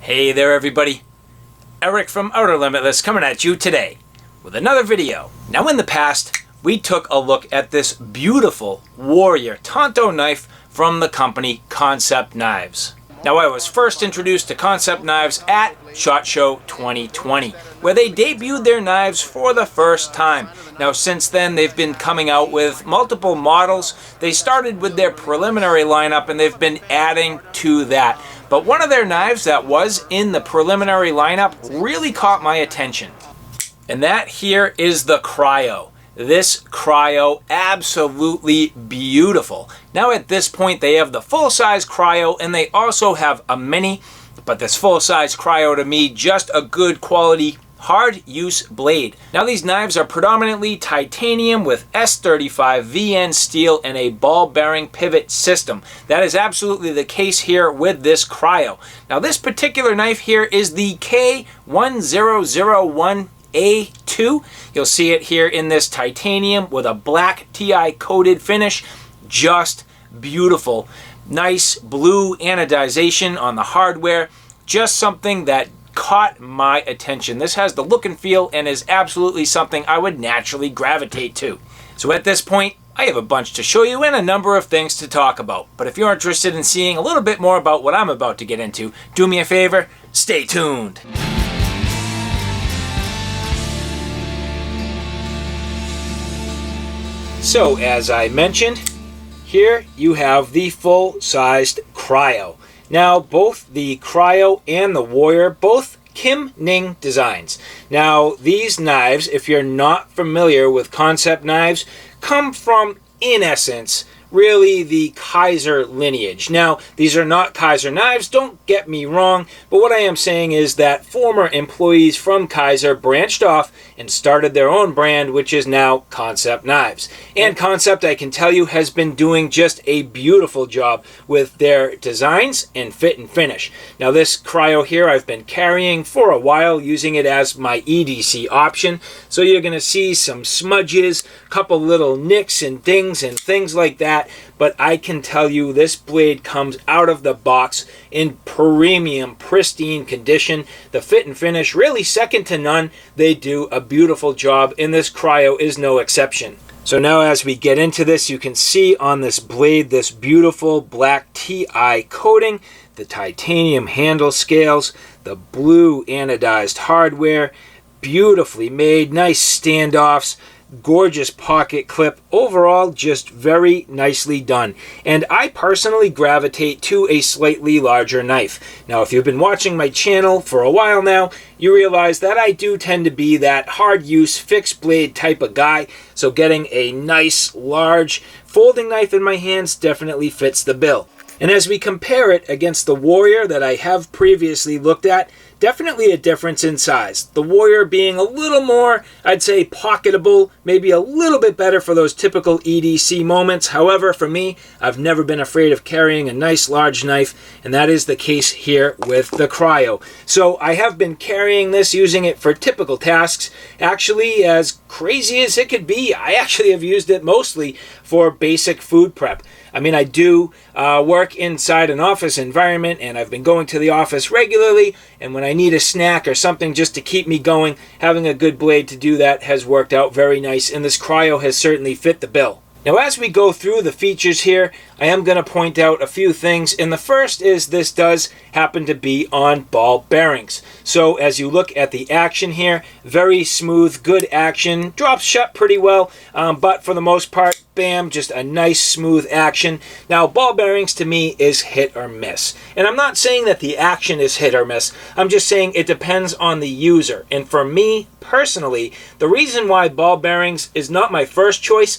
Hey there everybody, Eric from Outer Limitless coming at you today with another video. Now in the past, we took a look at this beautiful Warrior tanto knife from the company Kansept Knives. Now I was first introduced to Kansept Knives at SHOT Show 2020, where they debuted their knives for the first time. Now since then they've been coming out with multiple models. They started with their preliminary lineup and they've been adding to that. But one of their knives that was in the preliminary lineup really caught my attention. And that here is the Kryo. This Kryo, absolutely beautiful. Now at this point they have the full-size Kryo and they also have a mini, but this full-size Kryo to me, just a good quality hard use blade. Now these knives are predominantly titanium with S35 VN steel and a ball bearing pivot system. That is absolutely the case here with this Kryo. Now this particular knife here is the K1001A2. You'll see it here in this titanium with a black TI coated finish. Just beautiful. Nice blue anodization on the hardware. Just something that caught my attention. This has the look and feel and is absolutely something I would naturally gravitate to. So at this point, I have a bunch to show you and a number of things to talk about. But if you're interested in seeing a little bit more about what I'm about to get into, do me a favor, stay tuned. So as I mentioned, here you have the full-sized Kryo. Now, both the Kryo and the Warrior, both Kim Ning designs. Now, these knives, if you're not familiar with Kansept Knives, come from, in essence, really the Kaiser lineage. Now, these are not Kaiser knives, don't get me wrong, but what I am saying is that former employees from Kaiser branched off and started their own brand, which is now Kansept Knives. And Kansept, I can tell you, has been doing just a beautiful job with their designs and fit and finish. Now this Kryo here I've been carrying for a while, using it as my EDC option. So you're going to see some smudges, couple little nicks and dings and things like that. But I can tell you this blade comes out of the box in premium, pristine condition. The fit and finish really second to none. They do a beautiful job and this Kryo is no exception. So now as we get into this, you can see on this blade this beautiful black TI coating, the titanium handle scales, the blue anodized hardware, beautifully made, nice standoffs, gorgeous pocket clip. Overall, just very nicely done. And I personally gravitate to a slightly larger knife. Now, if you've been watching my channel for a while now, you realize that I do tend to be that hard use fixed blade type of guy. So getting a nice large folding knife in my hands definitely fits the bill. And as we compare it against the Warrior that I have previously looked at, definitely a difference in size. The Warrior being a little more, I'd say, pocketable, maybe a little bit better for those typical EDC moments. However, for me, I've never been afraid of carrying a nice large knife, and that is the case here with the Kryo. So I have been carrying this, using it for typical tasks. Actually, as crazy as it could be, I actually have used it mostly for basic food prep. I mean, I do work inside an office environment, and I've been going to the office regularly, and when I need a snack or something just to keep me going, having a good blade to do that has worked out very nice, and this Kryo has certainly fit the bill. Now as we go through the features here, I am going to point out a few things, and the first is this does happen to be on ball bearings. So as you look at the action here, very smooth, good action, drops shut pretty well, but for the most part, bam, just a nice smooth action. Now ball bearings to me is hit or miss, and I'm not saying that the action is hit or miss, I'm just saying it depends on the user. And for me personally, the reason why ball bearings is not my first choice,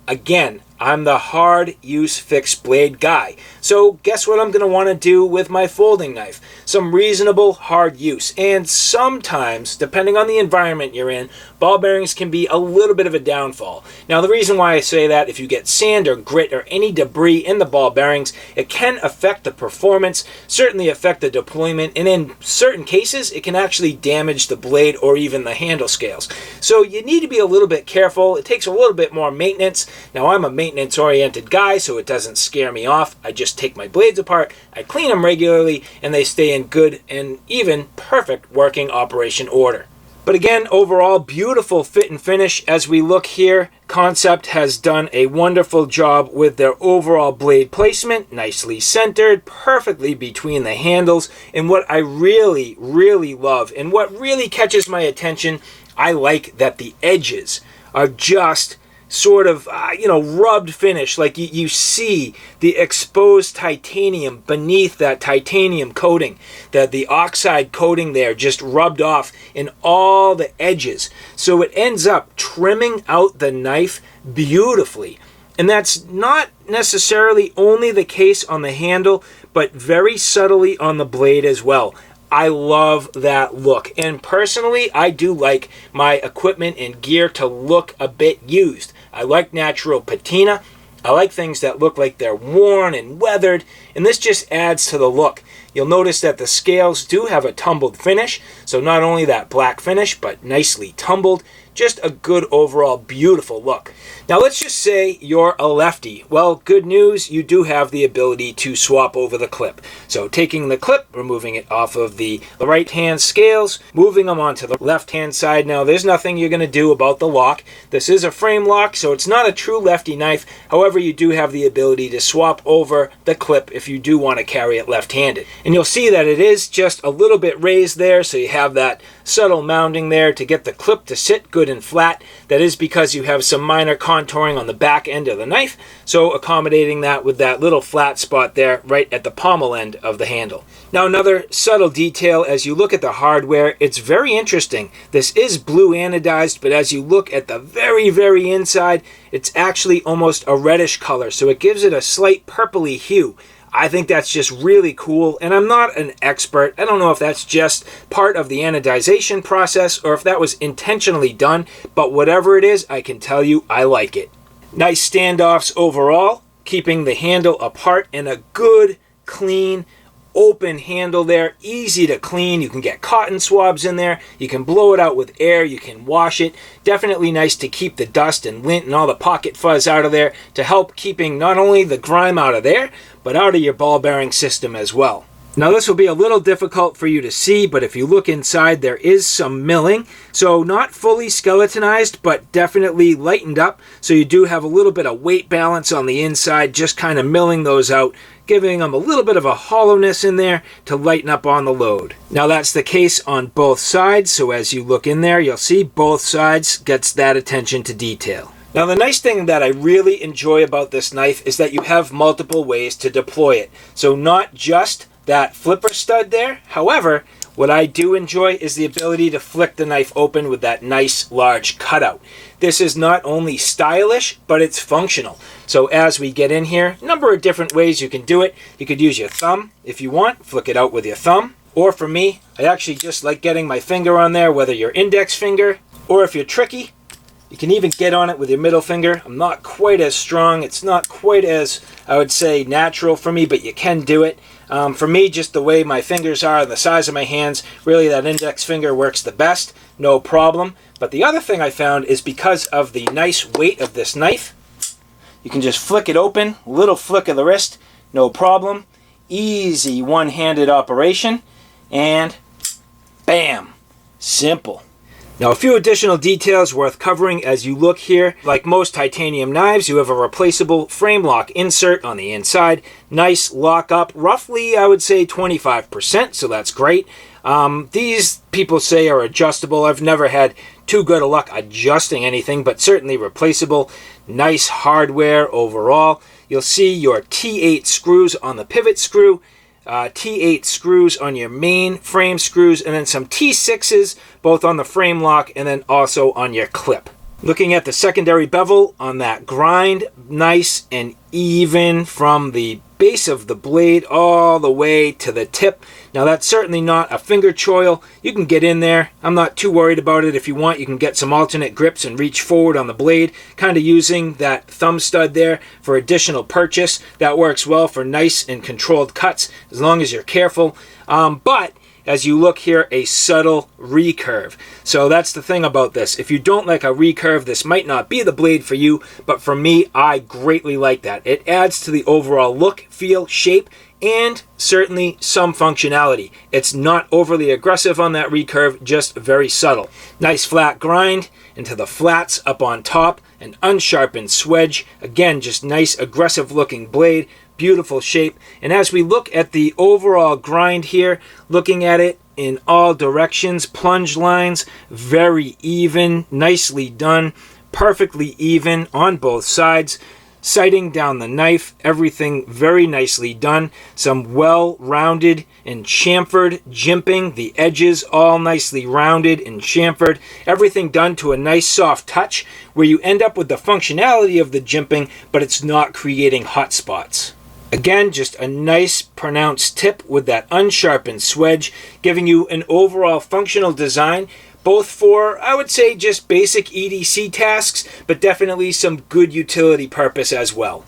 again, I'm the hard use fixed blade guy. So guess what I'm going to want to do with my folding knife? Some reasonable hard use. And sometimes, depending on the environment you're in, ball bearings can be a little bit of a downfall. Now the reason why I say that, if you get sand or grit or any debris in the ball bearings, it can affect the performance, certainly affect the deployment, and in certain cases it can actually damage the blade or even the handle scales. So you need to be a little bit careful. It takes a little bit more maintenance. Now I'm a maintenance oriented guy, so it doesn't scare me off. I just take my blades apart, I clean them regularly, and they stay in good and even perfect working operation order. But again, overall, beautiful fit and finish. As we look here, Kansept has done a wonderful job with their overall blade placement, nicely centered, perfectly between the handles. And what I really, really love, and what really catches my attention, I like that the edges are just sort of, rubbed finish. Like you see the exposed titanium beneath that titanium coating, that the oxide coating there just rubbed off in all the edges. So it ends up trimming out the knife beautifully. And that's not necessarily only the case on the handle, but very subtly on the blade as well. I love that look, and personally I do like my equipment and gear to look a bit used. I like natural patina. I like things that look like they're worn and weathered, and this just adds to the look. You'll notice that the scales do have a tumbled finish, so not only that black finish, but nicely tumbled. Just a good overall beautiful look. Now let's just say you're a lefty. Well, good news, you do have the ability to swap over the clip. So taking the clip, removing it off of the right hand scales, moving them onto the left hand side. Now there's nothing you're going to do about the lock. This is a frame lock, so it's not a true lefty knife. However, you do have the ability to swap over the clip if you do want to carry it left-handed. And you'll see that it is just a little bit raised there, so you have that subtle mounding there to get the clip to sit good and flat. That is because you have some minor contouring on the back end of the knife, so accommodating that with that little flat spot there right at the pommel end of the handle. Now another subtle detail, as you look at the hardware, it's very interesting. This is blue anodized, but as you look at the very, very inside, it's actually almost a reddish color, so it gives it a slight purpley hue. I think that's just really cool, and I'm not an expert. I don't know if that's just part of the anodization process or if that was intentionally done, but whatever it is, I can tell you I like it. Nice standoffs overall, keeping the handle apart, and a good, clean, open handle there, easy to clean. You can get cotton swabs in there, you can blow it out with air, you can wash it. Definitely nice to keep the dust and lint and all the pocket fuzz out of there, to help keeping not only the grime out of there, but out of your ball bearing system as well. Now this will be a little difficult for you to see, but if you look inside, there is some milling. So not fully skeletonized, but definitely lightened up. So you do have a little bit of weight balance on the inside, just kind of milling those out, giving them a little bit of a hollowness in there to lighten up on the load. Now that's the case on both sides, so as you look in there, you'll see both sides gets that attention to detail. Now the nice thing that I really enjoy about this knife is that you have multiple ways to deploy it. So not just that flipper stud there. However, what I do enjoy is the ability to flick the knife open with that nice large cutout. This is not only stylish, but it's functional. So as we get in here, a number of different ways you can do it. You could use your thumb if you want, flick it out with your thumb. Or for me, I actually just like getting my finger on there, whether your index finger, or if you're tricky, you can even get on it with your middle finger. I'm not quite as strong. It's not quite as, I would say, natural for me, but you can do it. For me, just the way my fingers are and the size of my hands, really that index finger works the best, no problem. But the other thing I found is because of the nice weight of this knife, you can just flick it open, little flick of the wrist, no problem. Easy one-handed operation, and bam, simple. Now a few additional details worth covering as you look here. Like most titanium knives, you have a replaceable frame lock insert on the inside. Nice lock up, roughly I would say 25%, so that's great. These people say are adjustable. I've never had too good a luck adjusting anything, but certainly replaceable. Nice hardware overall. You'll see your T8 screws on the pivot screw. T8 screws on your main frame screws, and then some T6s both on the frame lock and then also on your clip. Looking at the secondary bevel on that grind, nice and even from the base of the blade all the way to the tip. Now that's certainly not a finger choil. You can get in there. I'm not too worried about it. If you want, you can get some alternate grips and reach forward on the blade, kind of using that thumb stud there for additional purchase. That works well for nice and controlled cuts as long as you're careful. But as you look here, a subtle recurve. So that's the thing about this. If you don't like a recurve, this might not be the blade for you, but for me, I greatly like that. It adds to the overall look, feel, shape, and certainly some functionality. It's not overly aggressive on that recurve, just very subtle. Nice flat grind into the flats up on top, an unsharpened swedge. Again, just nice aggressive looking blade. Beautiful shape. And as we look at the overall grind here, looking at it in all directions, plunge lines, very even, nicely done, perfectly even on both sides. Sighting down the knife, everything very nicely done. Some well-rounded and chamfered jimping, the edges all nicely rounded and chamfered. Everything done to a nice soft touch where you end up with the functionality of the jimping, but it's not creating hot spots. Again, just a nice pronounced tip with that unsharpened swedge, giving you an overall functional design, both for, I would say, just basic EDC tasks, but definitely some good utility purpose as well.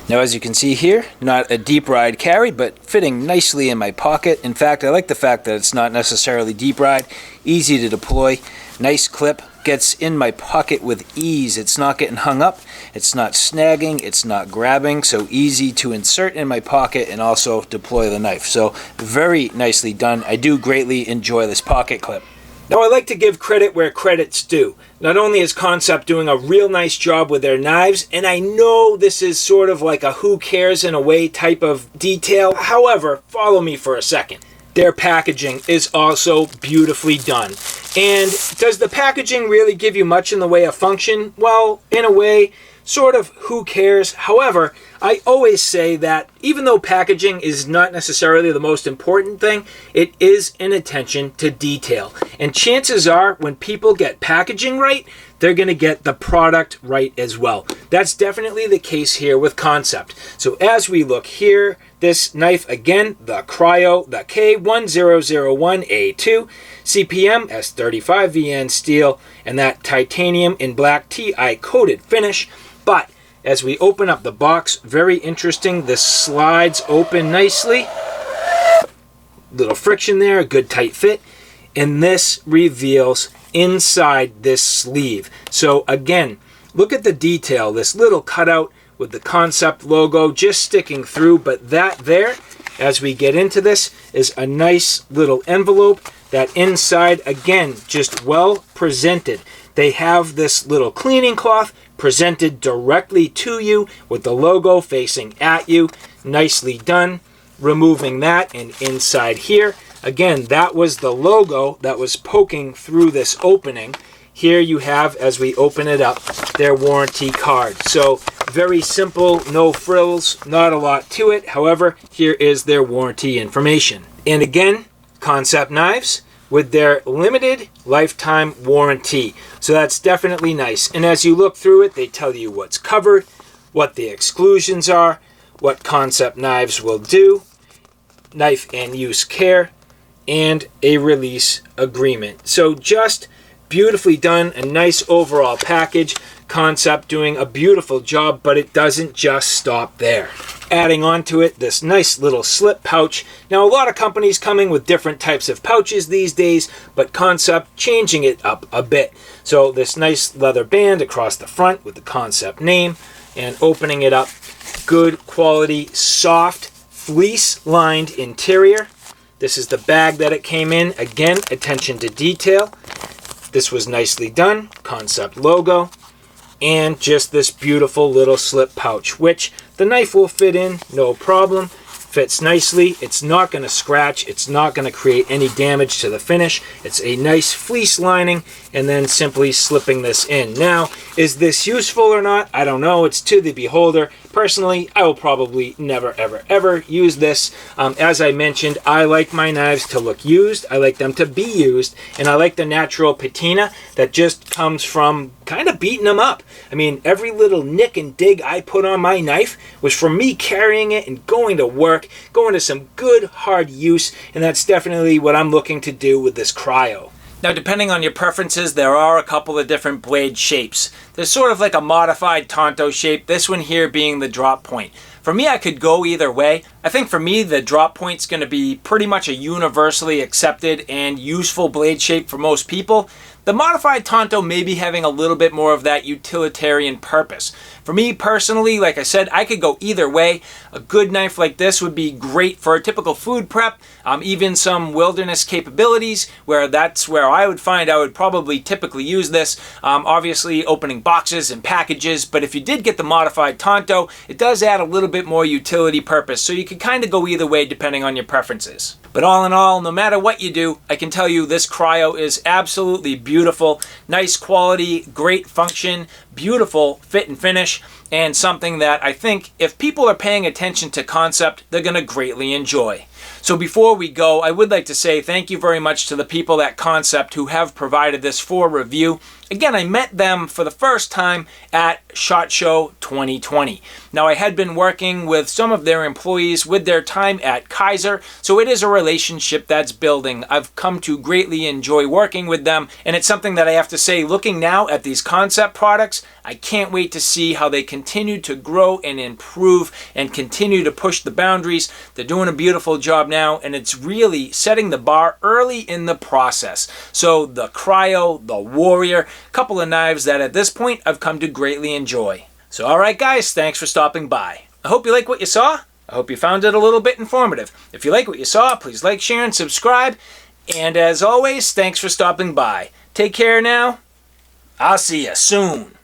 Now, as you can see here, not a deep ride carry, but fitting nicely in my pocket. In fact, I like the fact that it's not necessarily deep ride, easy to deploy, nice clip, gets in my pocket with ease. It's not getting hung up, it's not snagging, it's not grabbing, so easy to insert in my pocket and also deploy the knife. So very nicely done. I do greatly enjoy this pocket clip. Now, I like to give credit where credit's due. Not only is Kansept doing a real nice job with their knives, and I know this is sort of like a who cares in a way type of detail. However, follow me for a second. Their packaging is also beautifully done. And does the packaging really give you much in the way of function? Well, in a way, sort of who cares. However, I always say that even though packaging is not necessarily the most important thing, it is an attention to detail. And chances are when people get packaging right, they're going to get the product right as well. That's definitely the case here with Kansept. So as we look here, this knife again, the Kryo, the K1001A2, CPM S35 VN steel, and that titanium in black TI coated finish. But as we open up the box, very interesting, this slides open nicely. Little friction there, a good tight fit. And this reveals inside this sleeve. So again, look at the detail, this little cutout with the Kansept logo just sticking through, but that there, as we get into this, is a nice little envelope. That inside, again, just well presented. They have this little cleaning cloth presented directly to you with the logo facing at you. Nicely done. Removing that, and inside here, again, that was the logo that was poking through this opening. Here you have, as we open it up, their warranty card. So very simple, no frills, not a lot to it. However, here is their warranty information. And again, Kansept Knives with their limited lifetime warranty. So that's definitely nice. And as you look through it, they tell you what's covered, what the exclusions are, what Kansept Knives will do, knife and use care, and a release agreement. So just beautifully done, a nice overall package. Kansept doing a beautiful job, but it doesn't just stop there. Adding on to it, this nice little slip pouch. Now, a lot of companies coming with different types of pouches these days, but Kansept changing it up a bit. So this nice leather band across the front with the Kansept name, and opening it up, good quality, soft, fleece-lined interior. This is the bag that it came in. Again, attention to detail. This was nicely done, Kansept logo, and just this beautiful little slip pouch, which the knife will fit in, no problem. Fits nicely. It's not going to scratch. It's not going to create any damage to the finish. It's a nice fleece lining, and then simply slipping this in. Now, is this useful or not? I don't know. It's to the beholder. Personally, I will probably never, ever, ever use this. As I mentioned, I like my knives to look used. I like them to be used, and I like the natural patina that just comes from kind of beating them up. I mean, every little nick and dig I put on my knife was from me carrying it and going to work, going to some good hard use, and that's definitely what I'm looking to do with this Kryo. Now, depending on your preferences, there are a couple of different blade shapes. There's sort of like a modified tanto shape, this one here being the drop point. For me, I could go either way. I think for me, the drop point's going to be pretty much a universally accepted and useful blade shape for most people. The modified tanto may be having a little bit more of that utilitarian purpose. For me personally, like I said, I could go either way. A good knife like this would be great for a typical food prep, even some wilderness capabilities, where that's where I would find I would probably typically use this. Obviously opening boxes and packages, but if you did get the modified tanto, it does add a little bit more utility purpose, so you could kind of go either way depending on your preferences. But all in all, no matter what you do, I can tell you this Kryo is absolutely beautiful. Nice quality, great function, beautiful fit and finish, and something that I think if people are paying attention to Kansept, they're going to greatly enjoy. So before we go, I would like to say thank you very much to the people at Kansept who have provided this for review. Again, I met them for the first time at SHOT Show 2020. Now, I had been working with some of their employees with their time at Kaiser, so it is a relationship that's building. I've come to greatly enjoy working with them, and it's something that I have to say, looking now at these Kansept products, I can't wait to see how they continue to grow and improve and continue to push the boundaries. They're doing a beautiful job now, and it's really setting the bar early in the process. So the Kryo, the Warrior, couple of knives that at this point I've come to greatly enjoy. So alright guys, thanks for stopping by. I hope you like what you saw. I hope you found it a little bit informative. If you like what you saw, please like, share, and subscribe. And as always, thanks for stopping by. Take care now. I'll see you soon.